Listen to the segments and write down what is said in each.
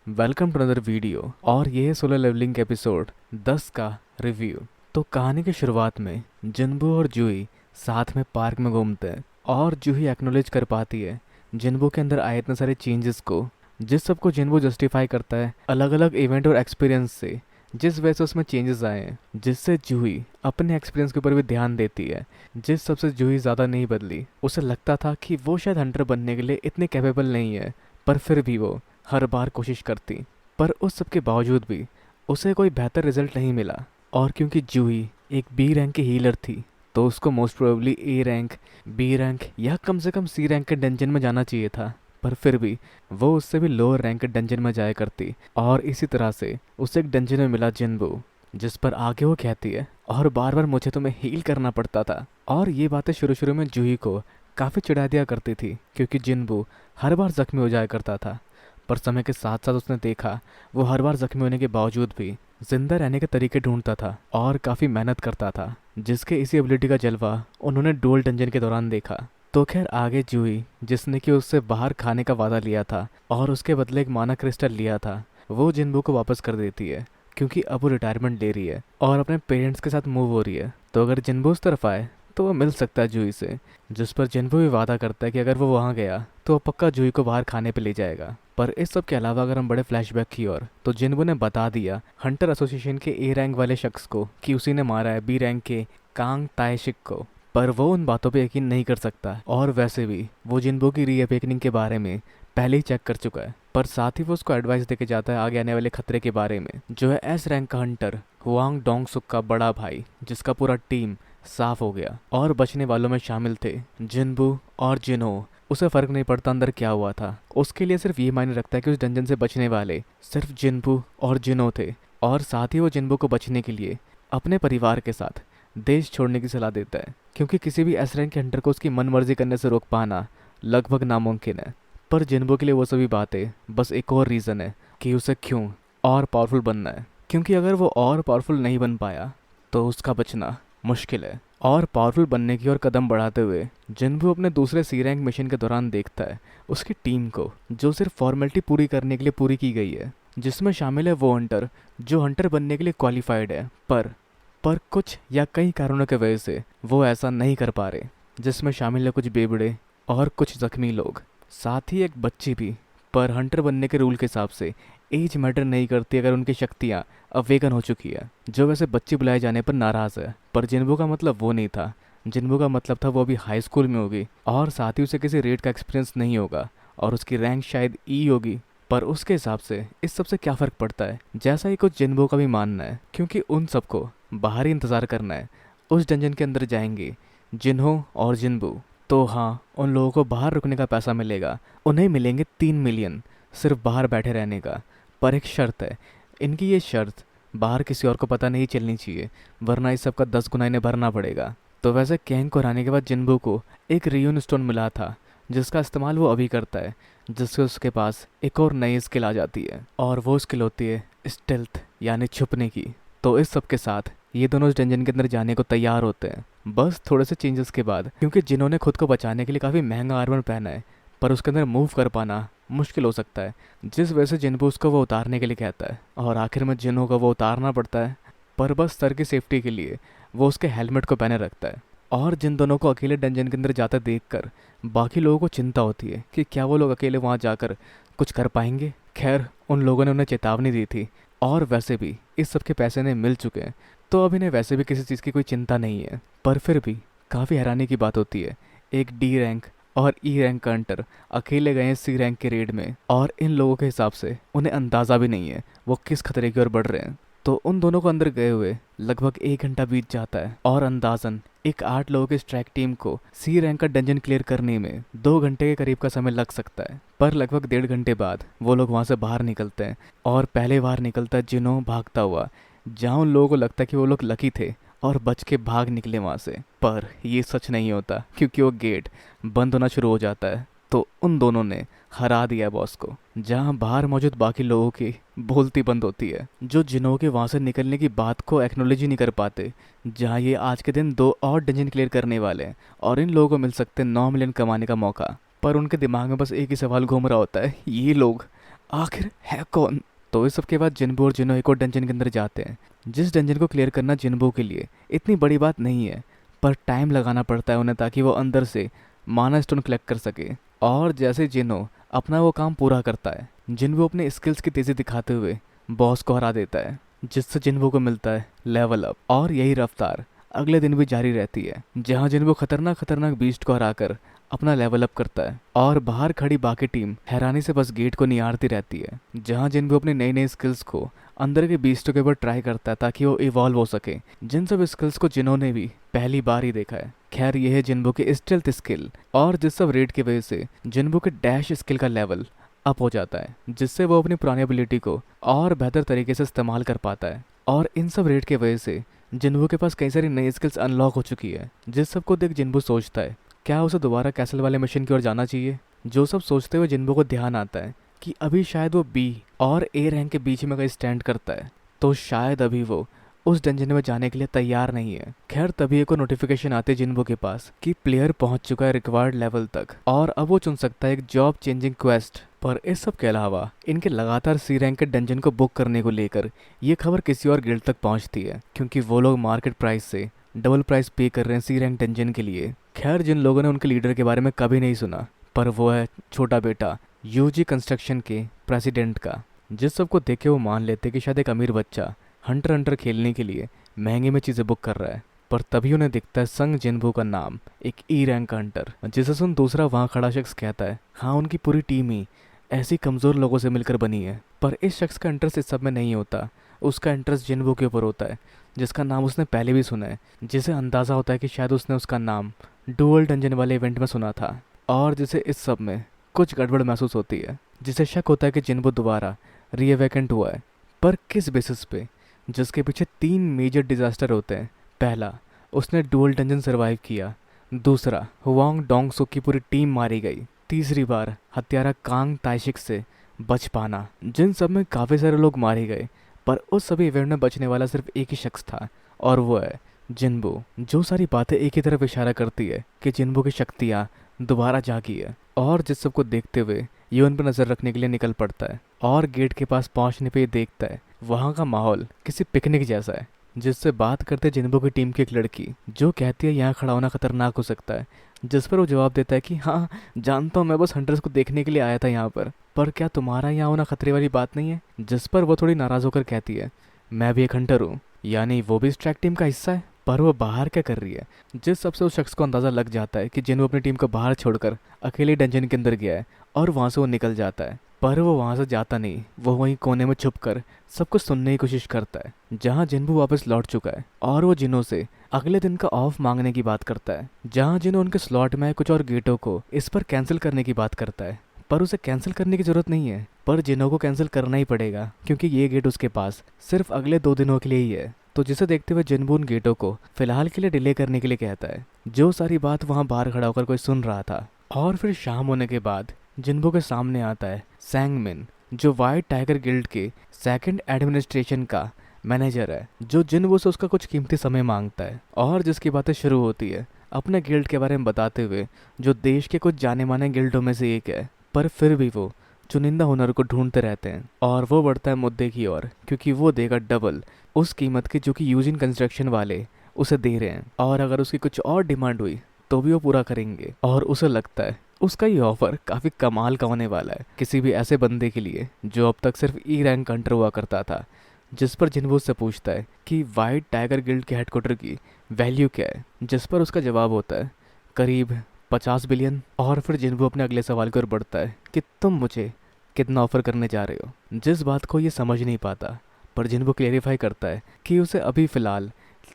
Welcome to another video. और ये है सोलो लेवलिंग एपिसोड 10 का रिव्यू। तो कहानी की शुरुआत में जिन्बू और जूही साथ में पार्क में घूमते हैं और जूही एक्नॉलेज कर पाती है जिन्बू के अंदर आए इतने सारे चेंजेस को, जिस सबको जिन्बू जस्टिफाई करता है अलग अलग इवेंट और एक्सपीरियंस से, जिस वजह से उसमें चेंजेस आए हैं, जिससे जूही अपने एक्सपीरियंस के ऊपर भी ध्यान देती है। जिस सबसे जूही ज़्यादा नहीं बदली। उसे लगता था कि वो शायद हंटर बनने के लिए इतने कैपेबल नहीं है, पर फिर भी वो हर बार कोशिश करती। पर उस सब के बावजूद भी उसे कोई बेहतर रिजल्ट नहीं मिला। और क्योंकि जूही एक बी रैंक की हीलर थी, तो उसको most probably A rank, B rank या कम से कम सी रैंक के डंजन में जाना चाहिए था। पर फिर भी वो उससे भी लोअर रैंक के डंजन में जाया करती। और इसी तरह से उसे एक डंजन में मिला जिन्बू, जिस पर आगे वो कहती है और बार बार मुझे तुम्हें हील करना पड़ता था। और ये बातें शुरू शुरू में जूही को काफ़ी चिढ़ा दिया करती थी, क्योंकि जिन्बू हर बार जख्मी हो जाया करता था। पर समय के साथ साथ उसने देखा वो हर बार जख्मी होने के बावजूद भी जिंदा रहने के तरीके ढूंढता था और काफ़ी मेहनत करता था, जिसके इसी एबिलिटी का जलवा उन्होंने डुअल डंजन के दौरान देखा। तो खैर आगे जूही, जिसने कि उससे बाहर खाने का वादा लिया था और उसके बदले एक माना क्रिस्टल लिया था, वो जिन्बू को वापस कर देती है, क्योंकि अब वो रिटायरमेंट ले रही है और अपने पेरेंट्स के साथ मूव हो रही है। तो अगर जिन्बू उस तरफ आए तो वो मिल सकता है जूही से, जिस पर जिन्बू भी वादा करता है कि अगर वो वहाँ गया तो वो पक्का जूही को बाहर खाने पे ले जाएगा। पर इस सब के अलावा अगर हम बड़े फ्लैशबैक की ओर, तो जिन्बू ने बता दिया हंटर एसोसिएशन के ए रैंक वाले शख्स को कि उसी ने मारा है बी रैंक के कांग ताएशिक को। पर वो उन बातों पे यकीन नहीं कर सकता, और वैसे भी वो जिन्बू की रीअवेकनिंग के बारे में पहले ही चेक कर चुका है। पर साथ ही वो उसको एडवाइस देके जाता है आगे आने वाले खतरे के बारे में, जो है एस रैंक का हंटर हुआंग डोंग सुक का बड़ा भाई, जिसका पूरा टीम साफ हो गया। और बचने वालों में शामिल थे जिन्बू और जिन्हो। उसे फर्क नहीं पड़ता अंदर क्या हुआ था, उसके लिए सिर्फ ये मायने रखता है कि उस डंजन से बचने वाले सिर्फ जिन्बू और जिन्हो थे। और साथ ही वो जिन्बू को बचने के लिए अपने परिवार के साथ देश छोड़ने की सलाह देता है, क्योंकि किसी भी एस रैंक के हंटर को उसकी मन मर्जी करने से रोक पाना लगभग नामुमकिन है। पर जिन्बू के लिए वो सभी बातें बस एक और रीज़न है कि उसे क्यों और पावरफुल बनना है, क्योंकि अगर वो और पावरफुल नहीं बन पाया तो उसका बचना मुश्किल है। और पावरफुल बनने की ओर कदम बढ़ाते हुए जिन्बू अपने दूसरे सी रैंक मिशन के दौरान देखता है उसकी टीम को, जो सिर्फ फॉर्मेलिटी पूरी करने के लिए पूरी की गई है, जिसमें शामिल है वो हंटर जो हंटर बनने के लिए क्वालिफाइड है, पर कुछ या कई कारणों की वजह से वो ऐसा नहीं कर पा रहे, जिसमें शामिल है कुछ बेबड़े और कुछ जख्मी लोग, साथ ही एक बच्ची भी। पर हंटर बनने के रूल के हिसाब से एज मैटर नहीं करती अगर उनकी शक्तियाँ अवेकन हो चुकी है, जो वैसे बच्ची बुलाए जाने पर नाराज़ है। पर जिन्बू का मतलब वो नहीं था। जिन्बू का मतलब था वो अभी हाई स्कूल में होगी और साथ ही उसे किसी रेड का एक्सपीरियंस नहीं होगा और उसकी रैंक शायद ई होगी। पर उसके हिसाब से इस सब से क्या फ़र्क पड़ता है, जैसा ही कुछ जिन्बू का भी मानना है, क्योंकि उन सबको बाहर ही इंतज़ार करना है। उस डंजन के अंदर जाएंगे जिन्हो और जिन्बू, तो हाँ, उन लोगों को बाहर रुकने का पैसा मिलेगा। उन्हें मिलेंगे 3 मिलियन सिर्फ बाहर बैठे रहने का। पर एक शर्त है, इनकी ये शर्त बाहर किसी और को पता नहीं चलनी चाहिए, वरना इस सब का 10 गुना इन्हें भरना पड़ेगा। तो वैसे कैंग को हराने के बाद जिन्बू को एक रियून स्टोन मिला था, जिसका इस्तेमाल वो अभी करता है, जिससे उसके पास एक और नई स्किल आ जाती है, और वो स्किल होती है स्टेल्थ, यानी छुपने की। तो इस सब के साथ ये दोनों इस डंजन के अंदर जाने को तैयार होते हैं, बस थोड़े से चेंजेस के बाद, क्योंकि जिन्होंने खुद को बचाने के लिए काफ़ी महंगा आर्मर पहना है, पर उसके अंदर मूव कर पाना मुश्किल हो सकता है, जिस वजह से जिन्बू उसको वो उतारने के लिए कहता है और आखिर में जिन्हों को वो उतारना पड़ता है। पर बस सर की सेफ्टी के लिए वो उसके हेलमेट को पहने रखता है। और जिन दोनों को अकेले डंजन के अंदर जाते देखकर बाकी लोगों को चिंता होती है कि क्या वो लोग अकेले वहाँ जाकर कुछ कर पाएंगे। खैर उन लोगों ने उन्हें चेतावनी दी थी, और वैसे भी इस सब के पैसे इन्हें मिल चुके हैं, तो अब इन्हें वैसे भी किसी चीज़ की कोई चिंता नहीं है। पर फिर भी काफ़ी हैरानी की बात होती है, एक डी रैंक और ई रैंक का हंटर अकेले गए हैं सी रैंक के रेड में, और इन लोगों के हिसाब से उन्हें अंदाज़ा भी नहीं है वो किस खतरे की ओर बढ़ रहे हैं। तो उन दोनों को अंदर गए हुए लगभग 1 घंटा बीत जाता है, और अंदाजन एक 8 लोगों की स्ट्राइक टीम को सी रैंक का डंजन क्लियर करने में 2 घंटे के करीब का समय लग सकता है। पर लगभग 1.5 घंटे बाद वो लोग वहाँ से बाहर निकलते हैं, और पहले बाहर निकलता है जिन्हों भागता हुआ, जहाँ उन लोगों को लगता है कि वो लोग लकी थे और बच के भाग निकले वहाँ से। पर ये सच नहीं होता, क्योंकि वो गेट बंद होना शुरू हो जाता है। तो उन दोनों ने हरा दिया बॉस को, जहाँ बाहर मौजूद बाकी लोगों की बोलती बंद होती है, जो जिन्हों के वहाँ से निकलने की बात को एक्नोलॉजी नहीं कर पाते। जहाँ ये आज के दिन 2 और डंजन क्लियर करने वाले हैं और इन लोगों को मिल सकते हैं 9 मिलियन कमाने का मौका। पर उनके दिमाग में बस एक ही सवाल घूम रहा होता है, ये लोग आखिर है कौन। तो इस सब के बाद जिन्बू और जिनो एक और डंजन के अंदर जाते हैं, जिस डंजन को क्लियर करना जिन्बू के लिए इतनी बड़ी बात नहीं है, पर टाइम लगाना पड़ता है उन्हें ताकि वो अंदर से माना स्टोन कलेक्ट कर सके। और जैसे जिनो अपना वो काम पूरा करता है, जिन्बू अपने स्किल्स की तेज़ी दिखाते हुए बॉस को हरा देता है, जिससे जिन्बू को मिलता है लेवल अप। और यही रफ्तार अगले दिन भी जारी रहती है, जहाँ जिन्बू खतरनाक खतरनाक बीस्ट को हराकर अपना लेवल अप करता है। और बाहर खड़ी बाकी टीम हैरानी से बस गेट को निहारती रहती है, जहाँ जिन्बू अपने नई नई स्किल्स को अंदर के बीस्टों के ऊपर ट्राई करता है ताकि वो इवॉल्व हो सके, जिन सब स्किल्स को जिन्होंने भी पहली बार ही देखा है। खैर यह है जिन्बू के स्टेल्थ स्किल, और जिस सब रेड की वजह से जिन्बू के डैश स्किल का लेवल अप हो जाता है, जिससे वो अपनी पुरानी एबिलिटी को और बेहतर तरीके से इस्तेमाल कर पाता है। और इन सब रेड की वजह से जिन्बू के पास कई सारी नई स्किल्स अनलॉक हो चुकी है, जिस सबको देख जिन्बू सोचता है क्या उसे दोबारा कैसल वाले मिशन की ओर जाना चाहिए। जो सब सोचते हुए जिन्बू को ध्यान आता है कि अभी शायद वो बी और ए रैंक के बीच में कहीं स्टैंड करता है, तो शायद अभी वो उस डंजन में जाने के लिए तैयार नहीं है। खैर तभी एक नोटिफिकेशन आते जिन्बू के पास कि प्लेयर पहुंच चुका है रिक्वायर्ड लेवल तक, और अब वो चुन सकता है एक जॉब चेंजिंग क्वेस्ट। पर इस सब के अलावा इनके लगातार सी रैंक के डंजन को बुक करने को लेकर ये खबर किसी और गिल्ड तक पहुंचती है, क्योंकि वो लोग मार्केट प्राइस से डबल प्राइस पे कर रहे हैं सी रैंक डंजन के लिए। खैर जिन लोगों ने उनके लीडर के बारे में कभी नहीं सुना, पर वो है छोटा बेटा यूजी कंस्ट्रक्शन के प्रेसिडेंट का, जिस सबको देख के वो मान लेते कि शायद एक अमीर बच्चा हंटर हंटर खेलने के लिए महंगे में चीज़ें बुक कर रहा है। पर तभी उन्हें दिखता है संग जिन्बू का नाम, एक ई रैंक हंटर, जिसे सुन दूसरा वहाँ खड़ा शख्स कहता है हाँ उनकी पूरी टीम ही ऐसी कमज़ोर लोगों से मिलकर बनी है। पर इस शख्स का इंटरेस्ट इस सब में नहीं होता, उसका इंटरेस्ट जिन्बू के ऊपर होता है, जिसका नाम उसने पहले भी सुना है, जिसे अंदाज़ा होता है कि शायद उसने उसका नाम डुअल डंजन वाले इवेंट में सुना था, और जिसे इस सब में कुछ गड़बड़ महसूस होती है, जिसे शक होता है कि जिन्बू दोबारा रीअवेकेंट हुआ है। पर किस बेसिस पे, जिसके पीछे 3 मेजर डिजास्टर होते हैं। पहला, उसने डुअल डंजन सरवाइव किया। दूसरा, हुआंग डोंगसुक की पूरी टीम मारी गई। तीसरी बार हत्यारा कांग ताइशिक से बच पाना, जिन सब में काफ़ी सारे लोग मारे गए, पर उस सभी इवेंट में बचने वाला सिर्फ एक ही शख्स था, और वो है जिन्बू। जो सारी बातें एक ही तरफ इशारा करती है कि जिन्बू की शक्तियाँ दोबारा जागी है। और जिस सबको देखते हुए ये उन पर नज़र रखने के लिए निकल पड़ता है, और गेट के पास पहुंचने पे ये देखता है वहाँ का माहौल किसी पिकनिक जैसा है, जिससे बात करते जिन्बू की टीम की एक लड़की, जो कहती है यहाँ खड़ा होना खतरनाक हो सकता है, जिस पर वो जवाब देता है कि हाँ जानता हूँ, मैं बस हंटर्स को देखने के लिए आया था यहाँ पर क्या तुम्हारा यहाँ होना खतरे वाली बात नहीं है। जिस पर वो थोड़ी नाराज़ होकर कहती है मैं भी एक हंटर हूँ, यानी वो भी इस ट्रैक टीम का हिस्सा है। पर वो बाहर क्या कर रही है, जिस सबसे उस शख्स को अंदाज़ा लग जाता है कि जिन्बू अपनी टीम को बाहर छोड़कर अकेले डंजन के अंदर गया है, और वहाँ से वो निकल जाता है। पर वो वहाँ से जाता नहीं, वो वहीं कोने में छुपकर सब कुछ सुनने की कोशिश करता है, जहाँ जिन्बू वापस लौट चुका है, और वो जिनों से अगले दिन का ऑफ मांगने की बात करता है, जहाँ जिनो उनके स्लॉट में कुछ और गेटों को इस पर कैंसिल करने की बात करता है। पर उसे कैंसिल करने की जरूरत नहीं है, पर जिनो को कैंसिल करना ही पड़ेगा, क्योंकि ये गेट उसके पास सिर्फ अगले 2 दिनों के लिए ही है। तो जिसे देखते हुए जिन्बू उन गेटों को फिलहाल के लिए डिले करने के लिए कहता है। जो सारी बात वहाँ बाहर खड़ा होकर कोई सुन रहा था। और फिर शाम होने के बाद जिन्बू के सामने आता है सैंगमिन, जो वाइट टाइगर गिल्ड के सेकंड एडमिनिस्ट्रेशन का मैनेजर है, जो जिन्बू से उसका कुछ कीमती समय मांगता है, और जिसकी बातें शुरू होती है अपने गिल्ड के बारे में बताते हुए, जो देश के कुछ जाने माने गिल्डों में से एक है, पर फिर भी वो चुनिंदा हुनर को ढूंढते रहते हैं। और वो बढ़ता है मुद्दे की ओर, क्योंकि वो देगा डबल उस कीमत की जो कि यूजिन कंस्ट्रक्शन वाले उसे दे रहे हैं, और अगर उसकी कुछ और डिमांड हुई तो भी वो पूरा करेंगे। और उसे लगता है उसका ये ऑफर काफ़ी कमाल का होने वाला है किसी भी ऐसे बंदे के लिए जो अब तक सिर्फ ई रैंक हंटर हुआ करता था। जिस पर जिन्बू से पूछता है कि वाइट टाइगर गिल्ड के हेडक्वार्टर की वैल्यू क्या है, जिस पर उसका जवाब होता है करीब 50 बिलियन। और फिर जिन्बू अपने अगले सवाल की ओर बढ़ता है कि तुम मुझे कितना ऑफर करने जा रहे हो, जिस बात को ये समझ नहीं पाता। पर जिन्बू क्लेरिफाई करता है कि उसे अभी फ़िलहाल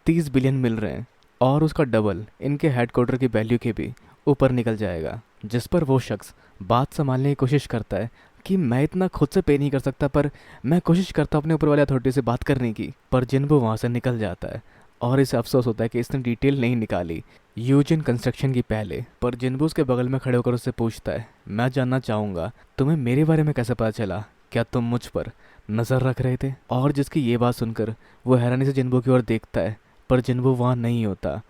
30 बिलियन मिल रहे हैं, और उसका डबल इनके हेडक्वार्टर की वैल्यू के भी ऊपर निकल जाएगा। जिस पर वो शख्स बात संभालने की कोशिश करता है कि मैं इतना खुद से पे नहीं कर सकता, पर मैं कोशिश करता हूँ अपने ऊपर वाले अथॉरिटी से बात करने की। पर जिन्बू वहाँ से निकल जाता है, और इसे अफसोस होता है कि इसने डिटेल नहीं निकाली यूजिन कंस्ट्रक्शन की पहले। पर जिन्बू उसके बगल में खड़े होकर उससे पूछता है मैं जानना चाहूँगा तुम्हें मेरे बारे में कैसे पता चला, क्या तुम मुझ पर नज़र रख रहे थे। और जिसकी ये बात सुनकर वो हैरानी से जिन्बू की ओर देखता है, पर जिन्बू वहाँ नहीं होता।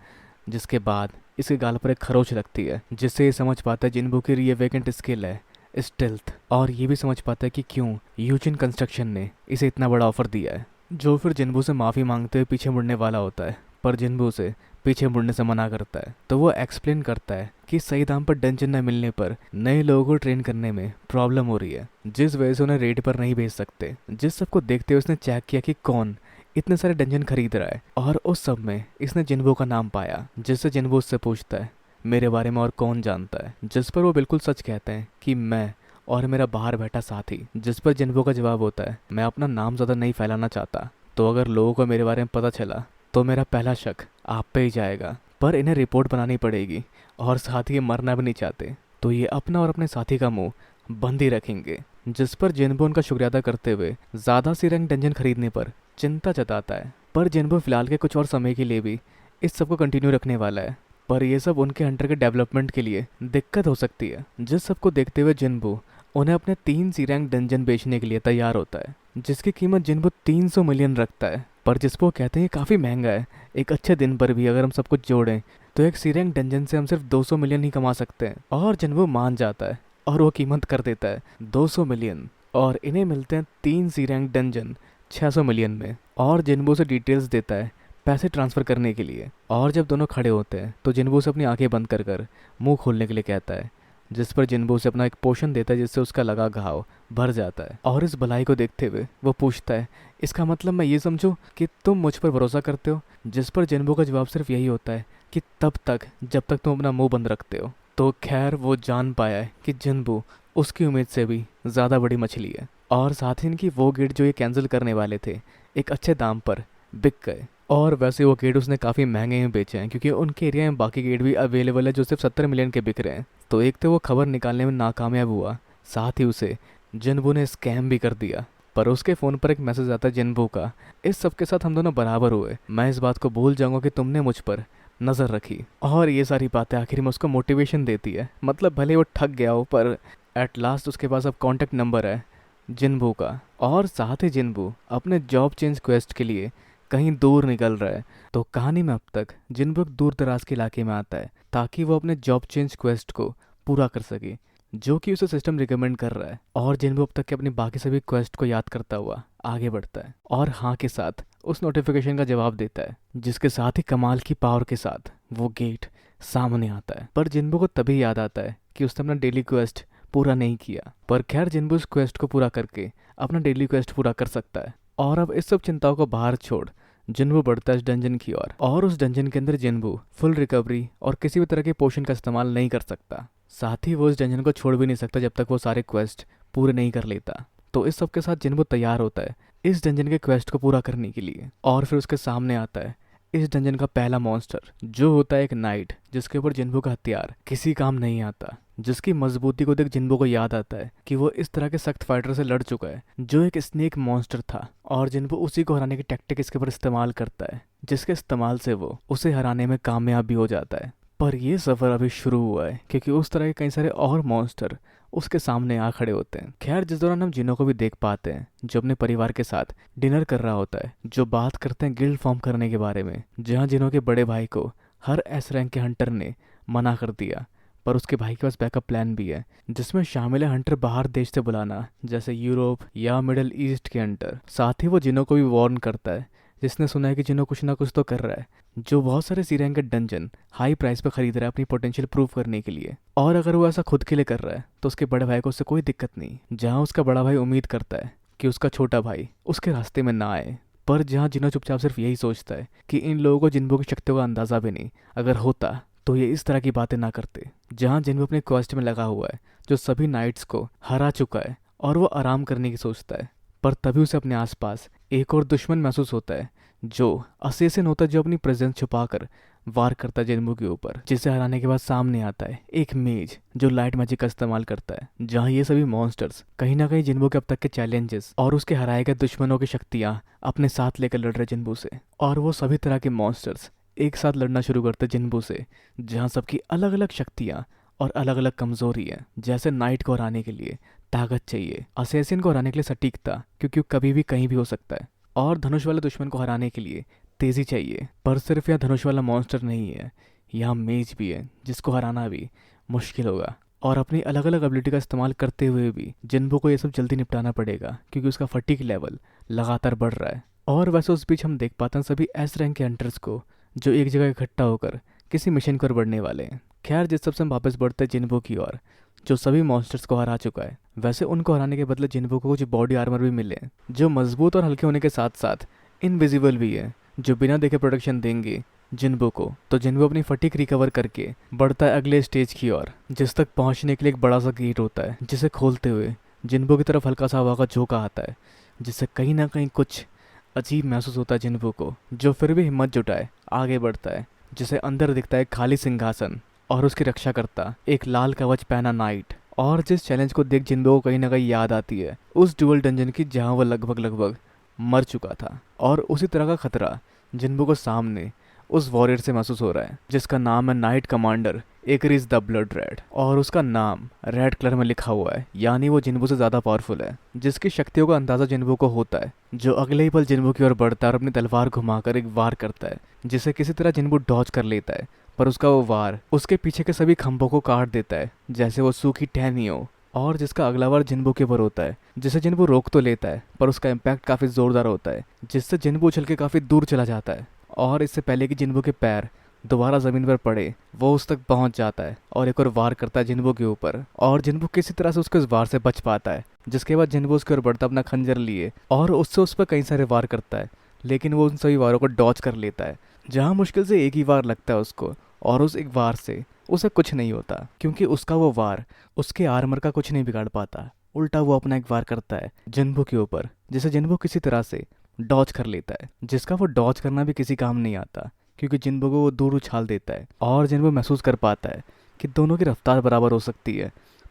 जिसके बाद इसके गाल पर एक खरोच लगती है, जिससे ये समझ पाता है जिन्बू की ये वेकेंट स्किल है स्टेल्थ, और ये भी समझ पाता है कि क्यों यूजिन कंस्ट्रक्शन ने इसे इतना बड़ा ऑफर दिया है। जो फिर जिन्बू से माफ़ी मांगते हुए पीछे मुड़ने वाला होता है, पर जिन्बू से पीछे मुड़ने से मना करता है। तो वो एक्सप्लेन करता है कि सही दाम पर डंजन न मिलने पर नए लोगों को ट्रेन करने में प्रॉब्लम हो रही है, जिस वजह से उन्हें रेट पर नहीं भेज सकते। जिस सबको देखते हुए उसने चेक किया कि कौन इतने सारे डंजन खरीद रहा है, और उस सब में इसने जिन्बू का नाम पाया, जिससे जिन्बू उससे पूछता है मेरे बारे में और कौन जानता है, जिस पर वो बिल्कुल सच कहते हैं कि मैं और मेरा बाहर बैठा साथी। जिस पर जिन्बू का जवाब होता है मैं अपना नाम ज़्यादा नहीं फैलाना चाहता, तो अगर लोगों को मेरे बारे में पता चला तो मेरा पहला शक आप पे ही जाएगा, पर इन्हें रिपोर्ट बनानी पड़ेगी, और साथ ही ये मरना भी नहीं चाहते, तो ये अपना और अपने साथी का मुंह बंद ही रखेंगे। जिस पर जिन्बू उनका शुक्रिया अदा करते हुए ज़्यादा सी रैंक डंजन खरीदने पर चिंता जताता है। पर जिन्बू फिलहाल के कुछ और समय के लिए भी इस सब को कंटिन्यू रखने वाला है, पर यह सब उनके हंटर के डेवलपमेंट के लिए दिक्कत हो सकती है। जिस सबको देखते हुए जिन्बू उन्हें अपने 3 सी रैंक डंजन बेचने के लिए तैयार होता है, जिसकी कीमत जिन्बू 300 मिलियन रखता है। पर जिसको कहते हैं काफ़ी महंगा है, एक अच्छे दिन पर भी अगर हम सब कुछ जोड़ें तो एक सी रैंक डंजन से हम सिर्फ 200 मिलियन ही कमा सकते हैं। और जिन्बू मान जाता है और वो कीमत कर देता है 200 मिलियन, और इन्हें मिलते हैं 3 सी रैंक डंजन 600 मिलियन में। और जिन्बू से डिटेल्स देता है पैसे ट्रांसफ़र करने के लिए। और जब दोनों खड़े होते हैं तो जिन्बू से अपनी आंखें बंद कर मुंह खोलने के लिए कहता है, जिस पर जिन्बू से अपना एक पोशन देता है, जिससे उसका लगा घाव भर जाता है। और इस भलाई को देखते हुए वो पूछता है इसका मतलब मैं ये समझूं कि तुम मुझ पर भरोसा करते हो, जिस पर जिन्बू का जवाब सिर्फ यही होता है कि तब तक जब तक तुम अपना मुंह बंद रखते हो। तो खैर वो जान पाया है कि जिन्बू उसकी उम्मीद से भी ज़्यादा बड़ी मछली है, और साथ ही इनकी वो गेट जो ये कैंसिल करने वाले थे एक अच्छे दाम पर बिक गए। और वैसे वो गेट उसने काफ़ी महंगे में बेचे हैं, क्योंकि उनके एरिया में बाकी गेट भी अवेलेबल है जो सिर्फ 70 मिलियन के बिक रहे हैं। तो एक तो वो खबर निकालने में नाकामयाब हुआ, साथ ही उसे जिन्बू ने स्कैम भी कर दिया। पर उसके फ़ोन पर एक मैसेज आता है जिन्बू का, इस सब के साथ हम दोनों बराबर हुए, मैं इस बात को भूल जाऊंगा कि तुमने मुझ पर नज़र रखी। और ये सारी बातें आखिर में उसको मोटिवेशन देती है। मतलब भले वो ठग गया हो, पर एट लास्ट उसके पास अब कॉन्टैक्ट नंबर है जिन्बू का। और साथ ही जिन्बू अपने जॉब चेंज क्वेस्ट के लिए कहीं दूर निकल रहा है। तो कहानी में अब तक जिन्बू एक दूर दराज के इलाके में आता है ताकि वो अपने जॉब चेंज क्वेस्ट को पूरा कर सके, जो कि उसे सिस्टम रिकमेंड कर रहा है। और जिन्बू अब तक के अपनी बाकी सभी क्वेस्ट को याद करता हुआ आगे बढ़ता है, और हाँ के साथ उस नोटिफिकेशन का जवाब देता है, जिसके साथ ही कमाल की पावर के साथ वो गेट सामने आता है। पर जिन्बू को तभी याद आता है कि उसने अपना डेली क्वेस्ट पूरा नहीं किया। पर खैर जिन्बू उस क्वेस्ट को पूरा करके अपना डेली क्वेस्ट पूरा कर सकता है। और अब इस सब चिंताओं को बाहर छोड़ जिन्बू बढ़ता है इस डंजन की ओर, और उस डंजन के अंदर जिन्बू फुल रिकवरी और किसी भी तरह के पोशन का इस्तेमाल नहीं कर सकता। साथ ही वो इस डंजन को छोड़ भी नहीं सकता जब तक वो सारे क्वेस्ट पूरे नहीं कर लेता। तो इस सब के साथ जिन्बू तैयार होता है इस डंजन के क्वेस्ट को पूरा करने के लिए। और फिर उसके सामने आता है इस डंजन का पहला मॉन्स्टर, जो होता है एक नाइट, जिसके ऊपर जिन्बू का हथियार किसी काम नहीं आता। जिसकी मजबूती को देख जिन्बू को याद आता है कि वो इस तरह के सख्त फाइटर से लड़ चुका है जो एक स्नेक मॉन्स्टर था, और जिन्बू उसी को हराने की टैक्टिक इसके ऊपर इस्तेमाल करता है, जिसके इस्तेमाल से वो उसे हराने में कामयाब भी हो जाता है। पर यह सफ़र अभी शुरू हुआ है, क्योंकि उस तरह के कई सारे और मॉन्स्टर उसके सामने आ खड़े होते हैं। खैर जिस दौरान हम जिनों को भी देख पाते हैं जो अपने परिवार के साथ डिनर कर रहा होता है, जो बात करते हैं गिल्ड फॉर्म करने के बारे में, जहाँ जिनों के बड़े भाई को हर एस रैंक के हंटर ने मना कर दिया। पर उसके भाई के पास बैकअप प्लान भी है, जिसमें शामिल है हंटर बाहर देश से बुलाना, जैसे यूरोप या मिडल ईस्ट के हंटर। साथ ही वो जिनों को भी वार्न करता है, जिसने सुना है कि जिनों कुछ ना कुछ तो कर रहा है, जो बहुत सारे सी रैंक के डंजन हाई प्राइस पर खरीद रहा है अपनी पोटेंशियल प्रूव करने के लिए। और अगर वो ऐसा खुद के लिए कर रहा है तो उसके बड़े भाई को उससे कोई दिक्कत नहीं, जहाँ उसका बड़ा भाई उम्मीद करता है कि उसका छोटा भाई उसके रास्ते में ना आए। पर जहाँ जिनों चुपचाप सिर्फ यही सोचता है कि इन लोगों को जिन्बू की शक्तियों का अंदाजा भी नहीं, अगर होता तो ये इस तरह की बातें ना करते। जहाँ जिन्बू अपने क्वेस्ट में लगा हुआ है, जो सभी नाइट्स को हरा चुका है, और वो आराम करने की सोचता है। पर तभी उसे अपने आसपास एक और दुश्मन महसूस होता है, जो असेसिन होता है, जो अपनी प्रेजेंस छुपाकर वार करता है जिन्बू के ऊपर। जिसे हराने के बाद सामने आता है एक मेज जो लाइट मैजिक का इस्तेमाल करता है, जहाँ ये सभी मॉन्स्टर्स कहीं ना कहीं जिन्बू के अब तक के चैलेंजेस और उसके हराए गए दुश्मनों की शक्तियाँ अपने साथ लेकर लड़ रहे जिन्बू से। और वो सभी तरह के मॉन्स्टर्स एक साथ लड़ना शुरू करते जिन्बू से, जहाँ सबकी अलग अलग शक्तियाँ और अलग अलग कमजोरी है। जैसे नाइट को हराने के लिए ताकत चाहिए, असेसिन को हराने के लिए सटीकता, क्योंकि वो कभी भी कहीं भी हो सकता है, और धनुष वाले दुश्मन को हराने के लिए तेजी चाहिए। पर सिर्फ यह धनुष वाला मॉन्स्टर नहीं है, यहाँ मेज भी है जिसको हराना भी मुश्किल होगा। और अपनी अलग अलग एबिलिटी का इस्तेमाल करते हुए भी जिन्बो को ये सब जल्दी निपटाना पड़ेगा क्योंकि उसका फटीग लेवल लगातार बढ़ रहा है। और वैसे उस बीच हम देख पाते हैं सभी एस रैंक के हंटर्स को जो एक जगह इकट्ठा होकर किसी मिशन की ओर बढ़ने वाले हैं। खैर जिस सबसे हम वापस बढ़ते हैं जिन्बो की ओर जो सभी मॉन्स्टर्स को हरा चुका है। वैसे उनको हराने के बदले जिन्बो को कुछ बॉडी आर्मर भी मिले जो मजबूत और हल्के होने के साथ साथ इनविजिबल भी है, जो बिना देखे प्रोटेक्शन देंगे जिन्बो को। तो जिन्बो अपनी फटीक रिकवर करके बढ़ता है अगले स्टेज की ओर, जिस तक पहुंचने के लिए एक बड़ा सा गेट होता है जिसे खोलते हुए जिन्बो की तरफ हल्का सा हवा का झोंका आता है, जिससे कहीं ना कहीं कुछ अजीब महसूस होता है जिन्बो को, जो फिर भी हिम्मत जुटाए आगे बढ़ता है। जिसे अंदर दिखता है खाली सिंहासन और उसकी रक्षा करता एक लाल कवच पहना नाइट। और जिस चैलेंज को देख जिन्बो को कहीं ना कहीं याद आती है उस ड्यूअल डंजन की जहां वह लगभग मर चुका था। और उसी तरह का खतरा जिन्बो को सामने उस वॉरियर से महसूस हो रहा है जिसका नाम है नाइट कमांडर एकरिस द ब्लड रेड, और उसका नाम रेड कलर में लिखा हुआ है, यानी वो जिन्बो से ज्यादा पावरफुल है। जिसकी शक्तियों का अंदाजा जिन्बो को होता है, जो अगले ही पल जिन्बो की ओर बढ़ता है और अपनी तलवार घुमाकर एक वार करता है जिसे किसी तरह जिन्बो डॉज कर लेता है। पर उसका वो वार उसके पीछे के सभी खंभों को काट देता है जैसे वो सूखी टहनी हो। और जिसका अगला वार जिन्बो के ऊपर होता है जिसे जिन्बो रोक तो लेता है पर उसका इम्पैक्ट काफी जोरदार होता है जिससे जिन्बो उछल के काफी दूर चला जाता है। और इससे पहले कि जिन्बो के पैर दोबारा जमीन पर पड़े वो उस तक पहुंच जाता है और एक और वार करता है जिन्बो के ऊपर। और जिन्बो किसी तरह से उसके उस वार से बच पाता है, जिसके बाद जिन्बो उसकी ओर बढ़ता अपना खंजर लिए और उससे उस पर कई सारे वार करता है, लेकिन वो उन सभी वारों को डॉच कर लेता है। जहाँ मुश्किल से एक ही वार लगता है उसको, और उस एक वार से उसे कुछ नहीं होता क्योंकि उसका वो वार उसके आर्मर का कुछ नहीं बिगाड़ पाता। उल्टा वो अपना एक वार करता है जिन्बो के ऊपर जिसे जिन्बो किसी तरह से डॉच कर लेता है, जिसका वो डॉच करना भी किसी काम नहीं आता क्योंकि जिन्बो को वो दूर उछाल देता है। और जिन्बो महसूस कर पाता है कि दोनों की रफ्तार बराबर हो सकती है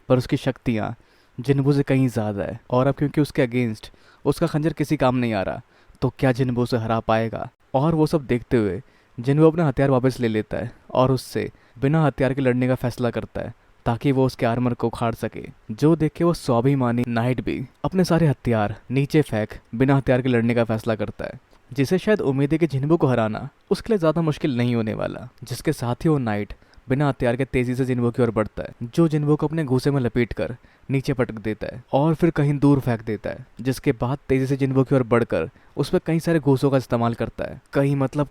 पर उसकी शक्तियाँ जिन्बो से कहीं ज़्यादा है। और अब क्योंकि उसके अगेंस्ट उसका खंजर किसी काम नहीं आ रहा, तो क्या जिन्बो उसे हरा पाएगा? और वो सब देखते हुए जिन्बो अपना हथियार वापस ले लेता है और उससे बिना हथियार के लड़ने का फैसला करता है ताकि वो उसके आर्मर को उखाड़ सके। जो देख के वो स्वाभिमानी नाइट भी अपने सारे हथियार नीचे फेंक बिना हथियार के लड़ने का फैसला करता है, जिसे शायद उम्मीद है कि जिन्बो को हराना उसके लिए ज़्यादा मुश्किल नहीं होने वाला। जिसके साथ ही वो नाइट बिना हथियार के तेजी से जिन्बो की ओर बढ़ता है, जो जिन्बो को अपने घूसे में लपेट कर नीचे पटक देता है और फिर कहीं दूर फेंक देता है। जिसके बाद तेजी से जिन्बो की ओर बढ़कर उस पर कई सारे घूसों का इस्तेमाल करता है,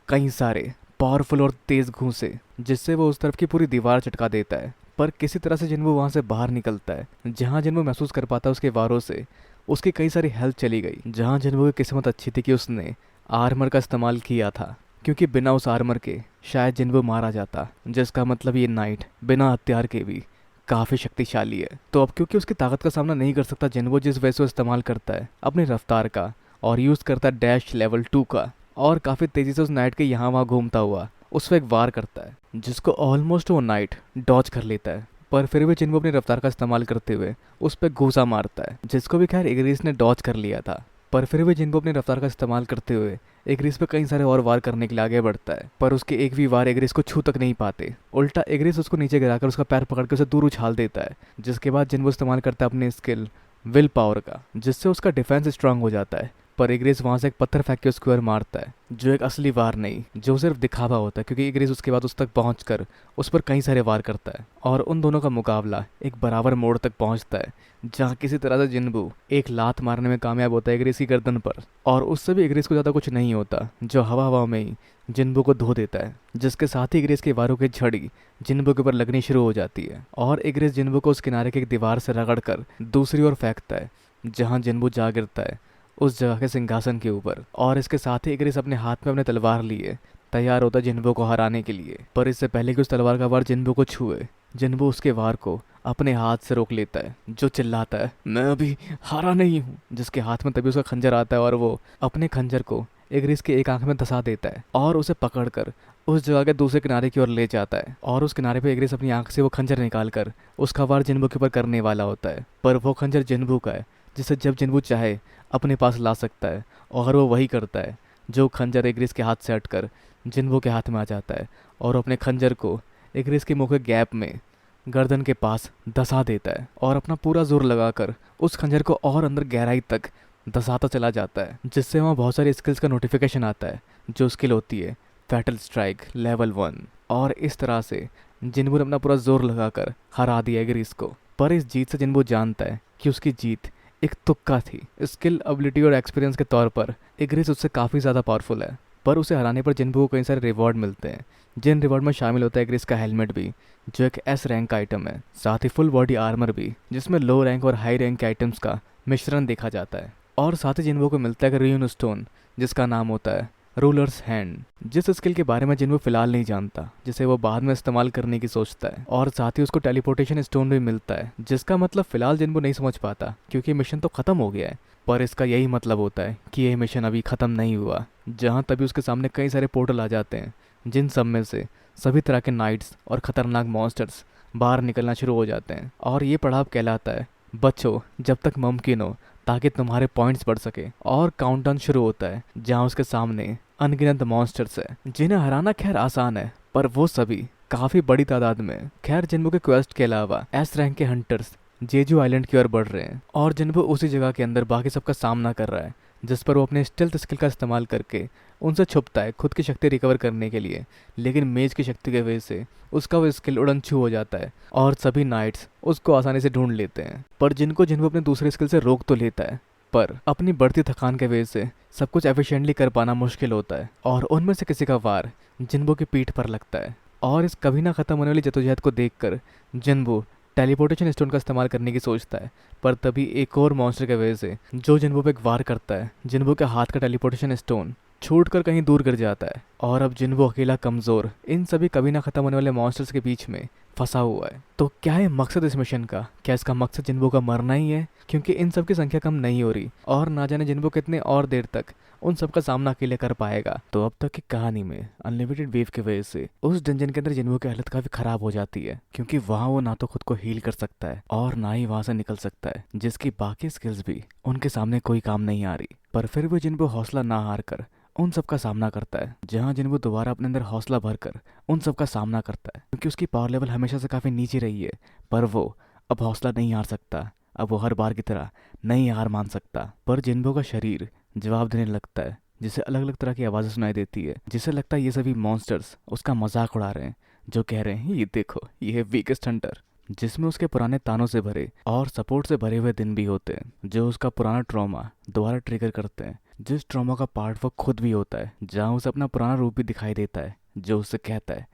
कई सारे पावरफुल और तेज घूसे, जिससे वो उस तरफ की पूरी दीवार चटका देता है। पर किसी तरह से जिन्बो वहां से बाहर निकलता है, जहां जिन्बो महसूस कर पाता है उसके वारों से उसकी कई सारी हेल्थ चली गई। जहां जिन्बो की किस्मत अच्छी थी कि उसने आर्मर का इस्तेमाल किया था, क्योंकि बिना उस आर्मर के शायद जिन्बो मारा जाता। जिसका मतलब ये नाइट बिना हथियार के भी काफ़ी शक्तिशाली है। तो अब क्योंकि उसकी ताकत का सामना नहीं कर सकता जिन्बो, जिस वजह से वो इस्तेमाल करता है अपनी रफ्तार का और यूज़ करता है डैश लेवल 2 का, और काफ़ी तेज़ी से उस नाइट के यहाँ वहाँ घूमता हुआ उस पर एक वार करता है जिसको ऑलमोस्ट वो नाइट डॉच कर लेता है। पर फिर भी जिन्बो अपनी रफ्तार का इस्तेमाल करते हुए उस पर घूसा मारता है, जिसको भी खैर एग्रीस ने डॉच कर लिया था। पर फिर भी जिन्बो अपनी रफ्तार का इस्तेमाल करते हुए एग्रीस पे कई सारे और वार करने के लिए आगे बढ़ता है, पर उसके एक भी वार एग्रीस को छू तक नहीं पाते। उल्टा एग्रीस उसको नीचे गिराकर उसका पैर पकड़ के उसे दूर उछाल देता है, जिसके बाद जिन्बो इस्तेमाल करता है अपनी स्किल विल पावर का, जिससे उसका डिफेंस स्ट्रांग हो जाता है। पर एग्रीस वहां से एक पत्थर फेंक के उसके ओर मारता है, जो एक असली वार नहीं, जो सिर्फ दिखावा होता है, क्योंकि एग्रीस उसके बाद उस तक पहुंचकर उस पर कई सारे वार करता है। और उन दोनों का मुकाबला एक बराबर मोड़ तक पहुंचता है, जहां किसी तरह से जिन्बो एक लात मारने में कामयाब होता है एग्रीस की गर्दन पर, और उससे भी एग्रीस को ज़्यादा कुछ नहीं होता, जो हवा हवा में ही जिन्बो को धो देता है। जिसके साथ ही एग्रीस के वारों की झड़ी जिन्बो के ऊपर लगनी शुरू हो जाती है, और एग्रीस जिन्बो को उस किनारे की एक दीवार से रगड़कर दूसरी ओर फेंकता है, जहाँ जिन्बो जा गिरता है उस जगह के सिंहासन के ऊपर। और इसके साथ ही एग्रीस अपने हाथ में अपने तलवार लिए तैयार होता है जिन्बो को हराने के लिए। पर इससे पहले कि उस तलवार का वार जिन्बो को छुए, जिन्बो उसके वार को अपने हाथ से रोक लेता है, जो चिल्लाता है, मैं अभी हारा नहीं हूँ। जिसके हाथ में तभी उसका खंजर आता है और वो अपने खंजर को एग्रीस के एक आंख में धंसा देता है और उसे पकड़कर उस जगह के दूसरे किनारे की ओर ले जाता है। और उस किनारे पे एग्रीस अपनी आंख से वो खंजर निकालकर उसका वार जिन्बो के ऊपर करने वाला होता है। पर वो खंजर जिन्बो का है, जिसे जब जिन्बो चाहे अपने पास ला सकता है, और वो वही करता है। जो खंजर एग्रीस के हाथ से हटकर जिन्बो के हाथ में आ जाता है और अपने खंजर को एग्रीस के मुंह के गैप में गर्दन के पास धंसा देता है और अपना पूरा जोर लगाकर उस खंजर को और अंदर गहराई तक धंसाता चला जाता है, जिससे वहाँ बहुत सारी स्किल्स का नोटिफिकेशन आता है। जो स्किल होती है फैटल स्ट्राइक लेवल 1। और इस तरह से जिन्बू ने अपना पूरा जोर लगाकर हरा दिया ग्रीस को। पर इस जीत से जिन्बू जानता है कि उसकी जीत एक तुक्का थी। स्किल, एबिलिटी और एक्सपीरियंस के तौर पर ग्रीस उससे काफ़ी ज़्यादा पावरफुल है। पर उसे हराने पर जिन्बू को कई सारे रिवॉर्ड मिलते हैं, जिन रिवॉर्ड में शामिल होता है ग्रीस का हेलमेट भी, जो एक एस रैंक का आइटम है। साथ ही फुल बॉडी आर्मर भी, जिसमें लो रैंक और हाई रैंक के आइटम्स का मिश्रण देखा जाता है। और साथ ही जिन्बू को मिलता है र्यून स्टोन, जिसका नाम होता है रूलर्स हैंड, जिस स्किल के बारे में जिन्बू फिलहाल नहीं जानता, जिसे वो बाद में इस्तेमाल करने की सोचता है। और साथ ही उसको टेलीपोर्टेशन स्टोन भी मिलता है, जिसका मतलब फिलहाल जिन्बू नहीं समझ पाता क्योंकि मिशन तो खत्म हो गया है। पर इसका यही मतलब होता है कि यह मिशन अभी खत्म नहीं हुआ, जहाँ तभी उसके सामने कई सारे पोर्टल आ जाते हैं, जिन सब में से सभी तरह के नाइट्स और खतरनाक मॉन्स्टर्स बाहर निकलना शुरू हो जाते हैं। और ये पड़ाव कहलाता है बचो जब तक मुमकिन हो, ताकि तुम्हारे पॉइंट्स बढ़ सके। और काउंटडाउन शुरू होता है, जहाँ उसके सामने अनगिनत मॉन्स्टर्स है, जिन्हें हराना खैर आसान है, पर वो सभी काफी बड़ी तादाद में। खैर जिन्बू के क्वेस्ट के अलावा एस रैंक के हंटर्स जेजू आइलैंड की ओर बढ़ रहे हैं, और जिन्बू उसी जगह के अंदर बाकी सबका सामना कर रहा है, जिस पर वो अपने स्टेल्थ स्किल का इस्तेमाल करके उनसे छुपता है खुद की शक्ति रिकवर करने के लिए। लेकिन मेज की शक्ति की वजह से उसका वो स्किल उड़नछू हो जाता है और सभी नाइट्स उसको आसानी से ढूंढ लेते हैं। पर जिनको जिन्बू अपने दूसरे स्किल से रोक तो लेता है, पर अपनी बढ़ती थकान के वजह से सब कुछ एफिशिएंटली कर पाना मुश्किल होता है। और उनमें से किसी का वार जिन्बू की पीठ पर लगता है। और इस कभी ना खत्म होने वाली जद्दोजहद को देखकर जिन्बू टेलीपोर्टेशन स्टोन का इस्तेमाल करने की सोचता है। पर तभी एक और मॉन्स्टर की वजह से जो जिन्बू पे एक वार करता है, जिन्बू के हाथ का टेलीपोर्टेशन स्टोन छूटकर कहीं दूर गिर जाता है। और अब जिन्बू अकेला कमजोर इन सभी कभी ना खत्म होने वाले मॉन्स्टर्स के बीच में फंसा हुआ है। तो क्या है मकसद इस मिशन का? क्या इसका मकसद जिन्बू का मरना ही है? क्योंकि इन सब की संख्या कम नहीं हो रही, और ना जाने जिन्बू कितने और देर तक उन सब का सामना अकेले कर पाएगा। तो अब तक की कहानी में अनलिमिटेड वेव की वजह से उस डंजन के अंदर जिन्बू की हालत काफी खराब हो जाती है, क्योंकि वहाँ वो ना तो खुद को हील कर सकता है और ना ही वहाँ से निकल सकता है, जिसकी बाकी स्किल्स भी उनके सामने कोई काम नहीं आ रही। पर फिर भी जिन्बू हौसला ना हार कर उन सब का सामना करता है, जहाँ जिन्बू दोबारा अपने अंदर हौसला भरकर उन सब का सामना करता है। क्योंकि उसकी पावर लेवल हमेशा से काफी नीचे रही है, पर वो अब हौसला नहीं हार सकता। अब वो हर बार की तरह नहीं हार मान सकता। पर जिन्बू का शरीर जवाब देने लगता है, जिसे अलग अलग तरह की आवाजें सुनाई देती है, जिसे लगता है ये सभी मॉन्स्टर्स उसका मजाक उड़ा रहे हैं, जो कह रहे हैं ये देखो ये है वीकेस्ट हंटर। जिसमें उसके पुराने तानों से भरे और सपोर्ट से भरे हुए दिन भी होते हैं, जो उसका पुराना ट्रॉमा दोबारा ट्रिगर करते हैं, जिस ट्रॉमा का पार्ट वो खुद भी होता है, जहाँ उसे अपना पुराना रूप भी दिखाई देता है, जो उससे कहता है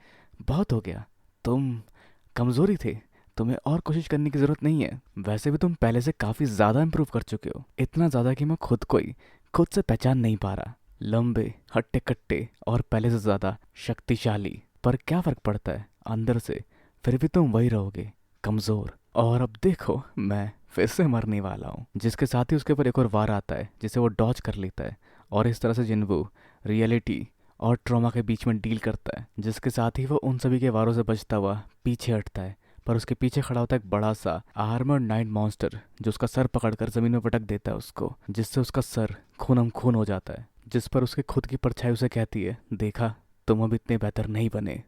बहुत हो गया, तुम कमजोरी थे, तुम्हें और कोशिश करने की जरूरत नहीं है। वैसे भी तुम पहले से काफी ज्यादा इम्प्रूव कर चुके हो, इतना ज्यादा कि मैं खुद को ही खुद से पहचान नहीं पा रहा। लंबे, हट्टे कट्टे और पहले से ज्यादा शक्तिशाली। पर क्या फर्क पड़ता है, अंदर से फिर भी तुम वही रहोगे, कमजोर। और अब देखो मैं फिर से मरने वाला हूँ। जिसके साथ ही उसके ऊपर एक और वार आता है, जिसे वो डॉज कर लेता है। और इस तरह से जिन्बू रियलिटी और ट्रॉमा के बीच में डील करता है, जिसके साथ ही वो उन सभी के वारों से बचता हुआ पीछे हटता है। पर उसके पीछे खड़ा होता है एक बड़ा सा आर्मर्ड नाइट मॉन्स्टर, जो उसका सर पकड़कर जमीन में पटक देता है उसको, जिससे उसका सर खूनम खून हो जाता है। जिस पर उसके खुद की परछाई उसे कहती है, देखा तुम अब इतने बेहतर नहीं बने,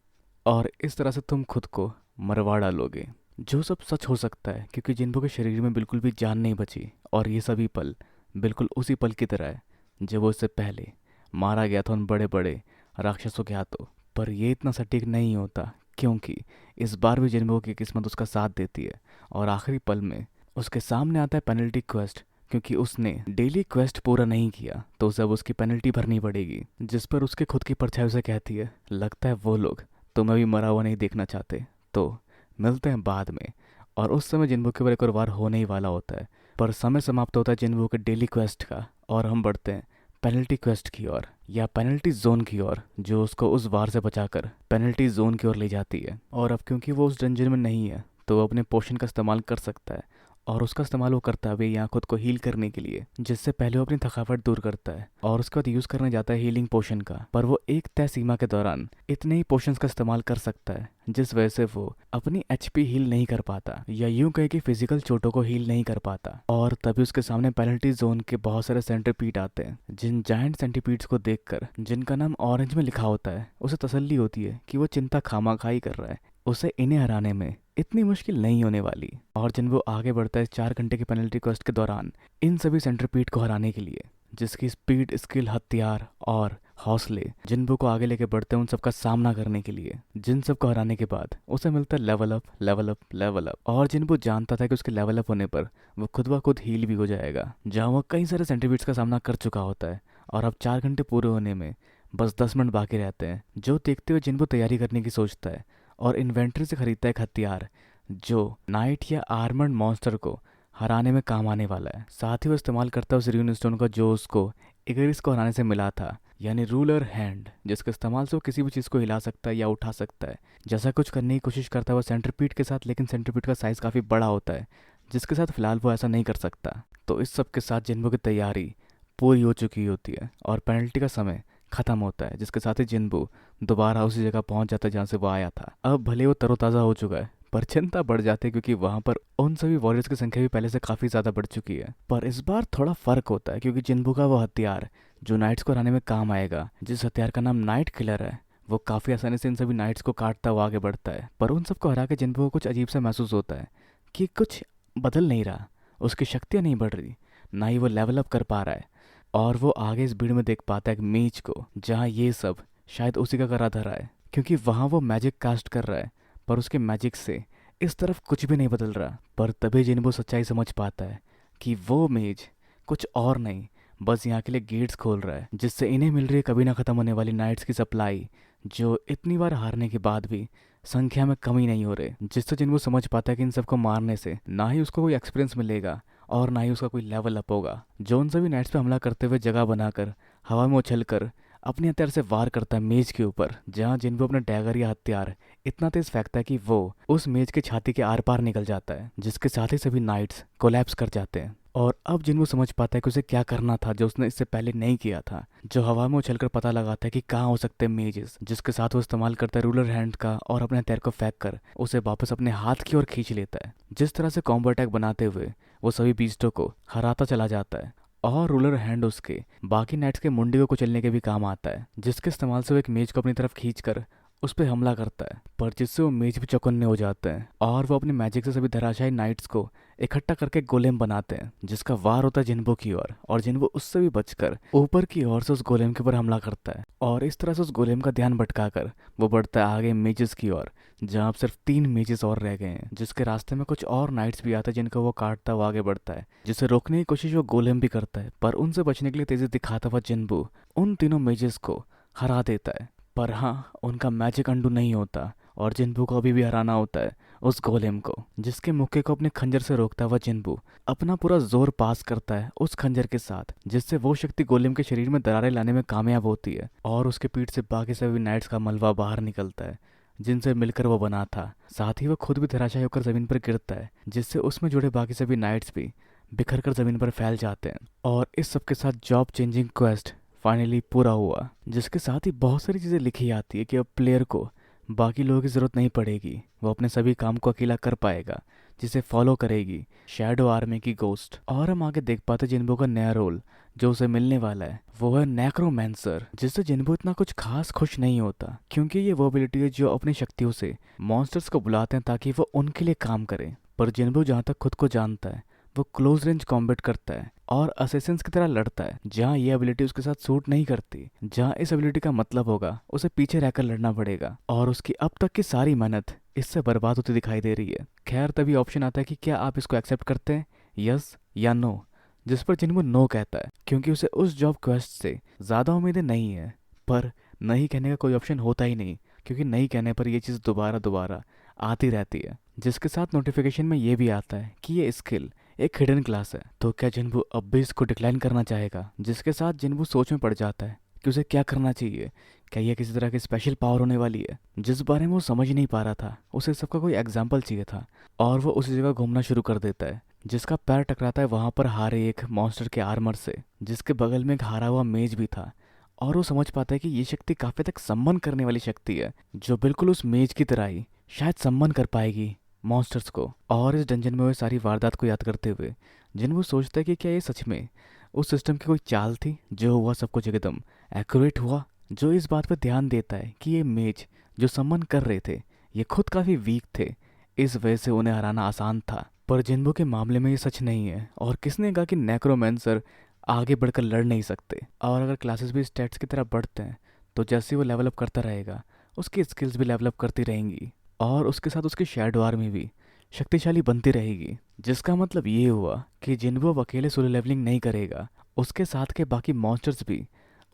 और इस तरह से तुम खुद को मरवा डालोगे। जो सब सच हो सकता है, क्योंकि जिन्बू के शरीर में बिल्कुल भी जान नहीं बची, और ये सभी पल बिल्कुल उसी पल की तरह है जब वो इससे पहले मारा गया था उन बड़े बड़े राक्षसों के हाथों। पर ये इतना सटीक नहीं होता, क्योंकि इस बार भी जिन्बू की किस्मत उसका साथ देती है, और आखिरी पल में उसके सामने आता है पेनल्टी क्वेस्ट। क्योंकि उसने डेली क्वेस्ट पूरा नहीं किया, तो उसे अब उसकी पेनल्टी भरनी पड़ेगी। जिस पर उसके खुद की परछाई उसे कहती है, लगता है वो लोग तुम्हें भी मरा हुआ नहीं देखना चाहते, तो मिलते हैं बाद में। और उस समय जिन्बू के ऊपर एक और वार होने ही वाला होता है। पर समय समाप्त होता है जिन्बू के डेली क्वेस्ट का, और हम बढ़ते हैं पेनल्टी क्वेस्ट की ओर, या पेनल्टी जोन की ओर, जो उसको उस वार से बचाकर पेनल्टी जोन की ओर ले जाती है। और अब क्योंकि वो उस डंजन में नहीं है, तो वो अपने पोशन का इस्तेमाल कर सकता है, और उसका इस्तेमाल वो करता है यहाँ खुद को हील करने के लिए, जिससे पहले वो अपनी थकावट दूर करता है, और उसके बाद यूज करने जाता है हीलिंग पोशन का। पर वो एक तय सीमा के दौरान इतने ही पोशंस का इस्तेमाल कर सकता है, जिस वजह से वो अपनी एचपी हील नहीं कर पाता, या यूं कहे कि फिजिकल चोटों को हील नहीं कर पाता। और तभी उसके सामने पेनल्टी जोन के बहुत सारे सेंटीपीड आते हैं, जिन जायंट सेंटीपीड्स को देखकर, जिनका नाम ऑरेंज में लिखा होता है, उसे तसल्ली होती है कि वो चिंता खामाखाई कर रहा है, उसे इन्हें हराने में इतनी मुश्किल नहीं होने वाली। और जिन वो आगे बढ़ता है 4 घंटे की पेनल्टी क्वेस्ट के दौरान इन सभी सेंटरपीड को हराने के लिए, जिसकी स्पीड, स्किल, हथियार और हौसले जिन्बू को आगे लेके बढ़ते हैं उन सबका सामना करने के लिए। जिन सबको हराने के बाद उसे मिलता है level up, level up, level up. और जिन्बू जानता था कि उसके लेवल अप होने पर वो खुद ब खुद हील भी हो जाएगा, जहाँ वो कई सारे सेंटीपीड्स का सामना कर चुका होता है। और अब 4 घंटे पूरे होने में बस 10 मिनट बाकी रहते हैं, जो देखते हुए जिन्बू तैयारी करने की सोचता है और इन्वेंट्री से खरीदता है एक हथियार जो नाइट या आर्मर्ड मॉन्स्टर को हराने में काम आने वाला है। साथ ही वो इस्तेमाल करता है उस रून स्टोन का जो उसको इगरिस को हराने से मिला था, यानी रूलर हैंड, जिसके इस्तेमाल से वो किसी भी चीज़ को हिला सकता है या उठा सकता है। जैसा कुछ करने की कोशिश करता है वो सेंट्रीपीड के साथ, लेकिन सेंट्रीपीड का साइज़ काफ़ी बड़ा होता है, जिसके साथ फिलहाल वो ऐसा नहीं कर सकता। तो इस सब के साथ जिन्बू की तैयारी पूरी हो चुकी होती है और पेनल्टी का समय खत्म होता है, जिसके साथ ही जिन्बू दोबारा उसी जगह पहुंच जाता है जहाँ से वो आया था। अब भले वो तरोताज़ा हो चुका है, पर चिंता बढ़ जाती है क्योंकि वहां पर उन सभी वॉरियर्स की संख्या भी पहले से काफ़ी ज़्यादा बढ़ चुकी है। पर इस बार थोड़ा फ़र्क होता है क्योंकि जिन्बू का वो हथियार जो नाइट्स को हराने में काम आएगा, जिस हथियार का नाम नाइट किलर है, वो काफ़ी आसानी से इन सभी नाइट्स को काटता हुआ आगे बढ़ता है। पर उन सबको हरा के जिन्बू को कुछ अजीब सा महसूस होता है कि कुछ बदल नहीं रहा, उसकी शक्तियाँ नहीं बढ़ रही, ना ही वो लेवल अप कर पा रहा है। और वो आगे इस भीड़ में देख पाता है एक मेज को, जहाँ ये सब शायद उसी का करा धरा है, क्योंकि वहाँ वो मैजिक कास्ट कर रहा है पर उसके मैजिक से इस तरफ कुछ भी नहीं बदल रहा। पर तभी जिन्बू सच्चाई समझ पाता है कि वो मेज कुछ और नहीं, बस यहाँ के लिए गेट्स खोल रहा है, जिससे इन्हें मिल रही है कभी ना ख़त्म होने वाली नाइट्स की सप्लाई, जो इतनी बार हारने के बाद भी संख्या में कमी नहीं हो रहे। जिससे जिन्बू समझ पाता है कि इन सबको मारने से ना ही उसको कोई एक्सपीरियंस मिलेगा और ना ही उसका कोई लेवल अप होगा। जो उन सभी नाइट्स पे हमला करते हुए जगह बनाकर हवा में उछल कर अपने हथियार से वार करता है मेज के ऊपर, जहाँ जिन्बू अपना डैगर या हथियार इतना तेज फेंकता है कि वो उस मेज के छाती के आर पार निकल जाता है, जिसके साथ ही सभी नाइट्स कोलैप्स कर जाते हैं। और अब जिन्बू समझ पाता है कि उसे क्या करना था जो उसने इससे पहले नहीं किया था। जो हवा में उछलकर पता लगाता है कि कहाँ हो सकते हैं मेजेस, जिसके साथ वो इस्तेमाल करता है रूलर हैंड का और अपने हथियार को फेंक कर उसे वापस अपने हाथ की ओर खींच लेता है। जिस तरह से कॉम्बो अटैक बनाते हुए वो सभी बीस्टों को हराता चला जाता है और रूलर हैंड उसके बाकी नाइट्स के मुंडी को कुचलने के भी काम आता है, जिसके इस्तेमाल से वो एक मेज को अपनी तरफ खींचकर उस पर हमला करता है, पर जिससे वो मेज भी चौकन्ने हो जाते हैं और वो अपने मैजिक से सभी धराशायी नाइट्स को इकट्ठा करके गोलेम बनाते हैं, जिसका वार होता है जिन्बू की ओर। और जिन्बू उससे भी बचकर ऊपर की ओर से उस गोलेम के ऊपर हमला करता है और इस तरह से उस गोलेम का ध्यान भटकाकर वो बढ़ता है आगे मेजेस की ओर, जहाँ अब सिर्फ 3 मेजेस और रह गए हैं, जिसके रास्ते में कुछ और नाइट्स भी आते हैं जिनको वो काटता हुआ आगे बढ़ता है, जिसे रोकने की कोशिश वो गोलेम भी करता है। पर उनसे बचने के लिए तेजी दिखाता हुआ जिन्बू उन तीनों मेजेस को हरा देता है। पर हाँ, उनका मैजिक अंडू नहीं होता और जिन्बू को अभी भी हराना होता है उस गोलेम को, जिसके मुक्के को अपने खंजर से रोकता हुआ जिन्बू अपना पूरा जोर पास करता है उस खंजर के साथ, जिससे वो शक्ति गोलेम के शरीर में दरारें लाने में कामयाब होती है और उसके पीठ से बाकी सभी नाइट्स का मलबा बाहर निकलता है जिनसे मिलकर वो बना था। साथ ही वो खुद भी धराशायी होकर जमीन पर गिरता है, जिससे उसमें जुड़े बाकी सभी नाइट्स भी बिखर कर जमीन पर फैल जाते हैं। और इस सब के साथ जॉब चेंजिंग क्वेस्ट फाइनली पूरा हुआ, जिसके साथ ही बहुत सारी चीज़ें लिखी आती है कि अब प्लेयर को बाकी लोगों की ज़रूरत नहीं पड़ेगी, वो अपने सभी काम को अकेला कर पाएगा, जिसे फॉलो करेगी शैडो आर्मी की गोस्ट। और हम आगे देख पाते जिन्बू का नया रोल जो उसे मिलने वाला है वो है नेक्रोमैंसर, जिससे जिन्बू इतना कुछ खास खुश नहीं होता, क्योंकि ये वो एबिलिटी है जो अपनी शक्तियों से मॉन्स्टर्स को बुलाते हैं ताकि वो उनके लिए काम करें। पर जिन्बू जहाँ तक खुद को जानता है वो क्लोज रेंज कॉम्बैट करता है और असेसिन्स की तरह लड़ता है, जहाँ ये एबिलिटी उसके साथ सूट नहीं करती, जहाँ इस एबिलिटी का मतलब होगा उसे पीछे रहकर लड़ना पड़ेगा और उसकी अब तक की सारी मेहनत इससे बर्बाद होती दिखाई दे रही है। खैर तभी ऑप्शन आता है कि क्या आप इसको एक्सेप्ट करते हैं, यस या नो, जिस पर जिन्बू नो कहता है क्योंकि उसे उस जॉब क्वेस्ट से ज़्यादा उम्मीदें नहीं है। पर नहीं कहने का कोई ऑप्शन होता ही नहीं, क्योंकि नहीं कहने पर यह चीज़ दोबारा दोबारा आती रहती है, जिसके साथ नोटिफिकेशन में ये भी आता है कि ये स्किल एक हिडन क्लास है। तो क्या जिन्बू अब भी इसको डिक्लाइन करना चाहेगा, जिसके साथ जिन्बू सोच में पड़ जाता है कि उसे क्या करना चाहिए। क्या यह किसी तरह की स्पेशल पावर होने वाली है जिस बारे में वो समझ ही नहीं पा रहा था, उसे सबका कोई एग्जाम्पल चाहिए था और वो उसी जगह घूमना शुरू कर देता है जिसका पैर टकराता है वहां पर हारे एक मॉन्स्टर के आर्मर से, जिसके बगल में एक हारा हुआ मेज भी था। और वो समझ पाता है कि ये शक्ति काफी तक सम्मन करने वाली शक्ति है, जो बिल्कुल उस मेज की तरह ही शायद सम्मन कर पाएगी मॉन्स्टर्स को। और इस डंजन में हुए सारी वारदात को याद करते हुए जिन्बू सोचता है कि क्या ये सच में उस सिस्टम की कोई चाल थी, जो हुआ सब कुछ एकदम एक्यूरेट हुआ। जो इस बात पर ध्यान देता है कि ये मेज जो सम्मन कर रहे थे ये खुद काफ़ी वीक थे, इस वजह से उन्हें हराना आसान था। पर जिन्बू के मामले में ये सच नहीं है और किसने कहा कि नेक्रोमैंसर आगे बढ़कर लड़ नहीं सकते। और अगर क्लासेस भी स्टेट्स की तरह बढ़ते हैं तो जैसे ही वो लेवल अप करता रहेगा उसकी स्किल्स भी लेवल अप करती रहेंगी और उसके साथ उसकी शैडो आर्मी भी शक्तिशाली बनती रहेगी। जिसका मतलब ये हुआ कि जिन्बू अब अकेले सोलो लेवलिंग नहीं करेगा, उसके साथ के बाकी मॉन्स्टर्स भी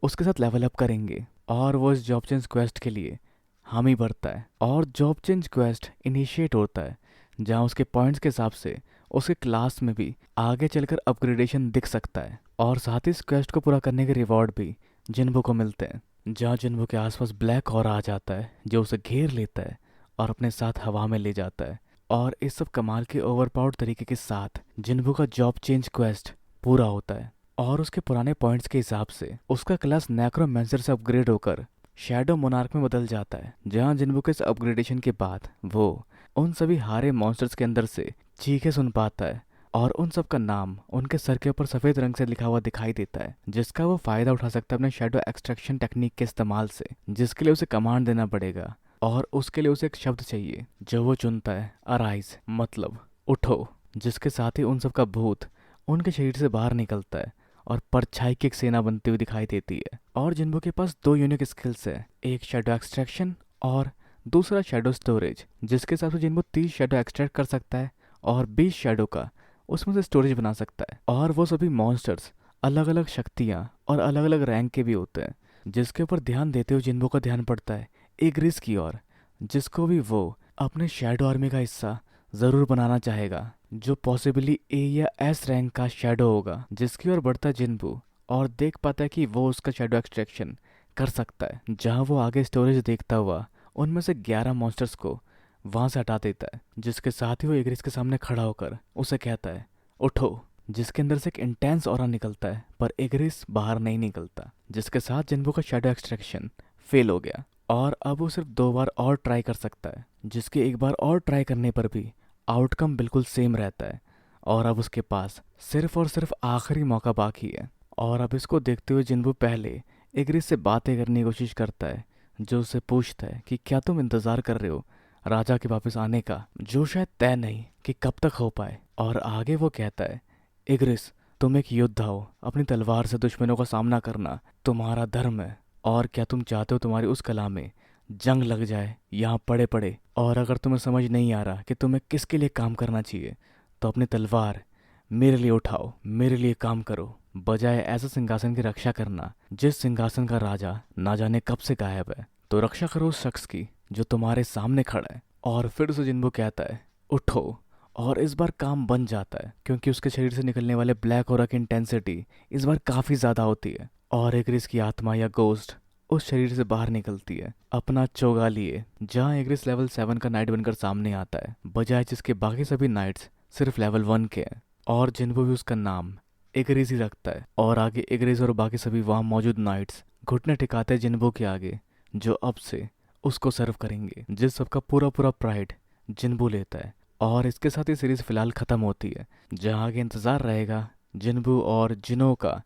उसके साथ लेवल अप करेंगे। और वो इस जॉब चेंज क्वेस्ट के लिए हामी भरता है और जॉब चेंज क्वेस्ट इनिशिएट होता है जहाँ उसके पॉइंट्स के हिसाब से उसके क्लास में भी आगे चलकर अपग्रेडेशन दिख सकता है। और साथ ही इस क्वेस्ट को पूरा करने के रिवॉर्ड भी जिन्बू को मिलते हैं, जहाँ जिन्बू के आसपास ब्लैक और आ जाता है जो उसे घेर लेता है और अपने साथ हवा में ले जाता है। और इस सब कमाल के ओवरपावर्ड तरीके के साथ जिन्बू का जॉब चेंज क्वेस्ट पूरा होता है और उसके पुराने पॉइंट्स के हिसाब से उसका क्लास नेक्रोमेंसर से अपग्रेड होकर शैडो मोनार्क में बदल जाता है, जहाँ जिन्बू के इस अपग्रेडेशन के बाद वो उन सभी हारे मॉन्स्टर्स के अंदर से चीखें सुन पाता है और उन सब का नाम उनके सर के ऊपर सफ़ेद रंग से लिखा हुआ दिखाई देता है, जिसका वो फ़ायदा उठा सकता है अपने शैडो एक्सट्रैक्शन टेक्निक के इस्तेमाल से, जिसके लिए उसे कमांड देना पड़ेगा। और उसके लिए उसे एक शब्द चाहिए जो वो चुनता है, अराइज, मतलब उठो, जिसके साथ ही उन सब का भूत उनके शरीर से बाहर निकलता है और परछाई की एक सेना बनती हुई दिखाई देती है। और जिन्बू के पास दो यूनिक स्किल्स है, एक शैडो एक्सट्रैक्शन और दूसरा शैडो स्टोरेज, जिसके हिसाब से जिन्बू 30 शैडो एक्सट्रैक्ट कर सकता है और 20 शैडो का उसमें से स्टोरेज बना सकता है। और वो सभी मॉन्स्टर्स अलग अलग शक्तियाँ और अलग अलग रैंक के भी होते हैं, जिसके ऊपर ध्यान देते हुए जिन्बू का ध्यान पड़ता है इग्रिस की ओर, जिसको भी वो अपने शैडो आर्मी का हिस्सा ज़रूर बनाना चाहेगा, जो पॉसिबली ए या एस रैंक का शैडो होगा। जिसकी ओर बढ़ता है जिन्बू और देख पाता है कि वो उसका शैडो एक्सट्रैक्शन कर सकता है। जहाँ वो आगे स्टोरेज देखता हुआ उनमें से 11 मॉन्स्टर्स को वहाँ से हटा देता है, जिसके साथ ही वो एग्रिस के सामने खड़ा होकर उसे कहता है उठो, जिसके अंदर से एक इंटेंस ऑरा निकलता है पर एग्रिस बाहर नहीं निकलता, जिसके साथ जिन्बू का शैडो एक्सट्रैक्शन फेल हो गया और अब वो सिर्फ 2 बार और ट्राई कर सकता है, जिसके एक बार और ट्राई करने पर भी आउटकम बिल्कुल सेम रहता है। और अब उसके पास सिर्फ और सिर्फ आखिरी मौका बाकी है। और अब इसको देखते हुए जिन्बू पहले एग्रिस से बातें करने की कोशिश करता है, जो उससे पूछता है कि क्या तुम इंतज़ार कर रहे हो राजा के वापस आने का, जो शायद तय नहीं कि कब तक हो पाए। और आगे वो कहता है एग्रिस, तुम एक योद्धा हो, अपनी तलवार से दुश्मनों का सामना करना तुम्हारा धर्म है। और क्या तुम चाहते हो तुम्हारी उस कला में जंग लग जाए यहाँ पड़े पड़े? और अगर तुम्हें समझ नहीं आ रहा कि तुम्हें किसके लिए काम करना चाहिए तो अपनी तलवार मेरे लिए उठाओ, मेरे लिए काम करो, बजाय ऐसे सिंहासन की रक्षा करना जिस सिंहासन का राजा ना जाने कब से गायब है। तो रक्षा करो उस शख्स की जो तुम्हारे सामने खड़ा है। और फिर से जिन्बू कहता है उठो, और इस बार काम बन जाता है क्योंकि उसके शरीर से निकलने वाले ब्लैक ऑरा की इंटेंसिटी इस बार काफ़ी ज़्यादा होती है और एग्रिस की आत्मा या गोस्ट उस शरीर से बाहर निकलती है अपना चोगा लिए, जहाँ एग्रिस लेवल 7 का नाइट बनकर सामने आता है, बजाय जिसके बाकी सभी नाइट्स सिर्फ लेवल 1 के हैं। और जिन्बू भी उसका नाम एग्रिस ही रखता है। और आगे एग्रिस और बाकी सभी वहाँ मौजूद नाइट्स घुटने टिकाते हैं जिन्बू के आगे, जो अब से उसको सर्व करेंगे, जिस सबका पूरा पूरा प्राइड जिन्बू लेता है। और इसके साथ ही सीरीज फिलहाल ख़त्म होती है, जहाँ आगे इंतज़ार रहेगा जिन्बू और जिनो का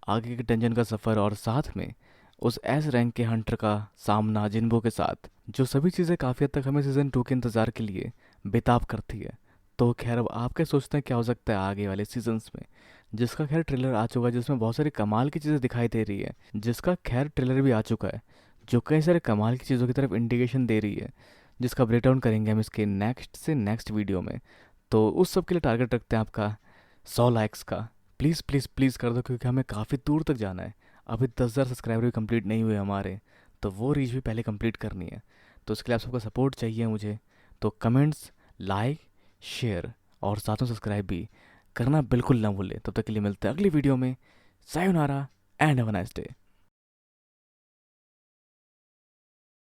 आगे के डंजन का सफ़र और साथ में उस एस रैंक के हंटर का सामना जिन्बू के साथ, जो सभी चीज़ें काफ़ी हद तक हमें सीज़न 2 के इंतज़ार के लिए बेताब करती है। तो खैर अब आप क्या सोचते हैं क्या हो सकता है आगे वाले सीजन्स में, जिसका खैर ट्रेलर आ चुका है, जिसमें बहुत सारी कमाल की चीज़ें दिखाई दे रही है, जिसका खैर ट्रेलर भी आ चुका है जो कई सारे कमाल की चीज़ों की तरफ इंडिकेशन दे रही है, जिसका ब्रेकडाउन करेंगे हम इसके नेक्स्ट से नेक्स्ट वीडियो में। तो उस सब के लिए टारगेट रखते हैं आपका 100 लाइक्स का। प्लीज़ प्लीज़ प्लीज़ कर दो, क्योंकि हमें काफ़ी दूर तक जाना है। अभी 10,000 सब्सक्राइबर भी कंप्लीट नहीं हुए हमारे, तो वो रीच भी पहले कंप्लीट करनी है। तो उसके लिए आप सबका सपोर्ट चाहिए मुझे। तो कमेंट्स, लाइक, शेयर और साथ में सब्सक्राइब भी करना बिल्कुल ना भूलें। तब तक के लिए मिलते हैं अगली वीडियो में। Sayonara and have a nice day.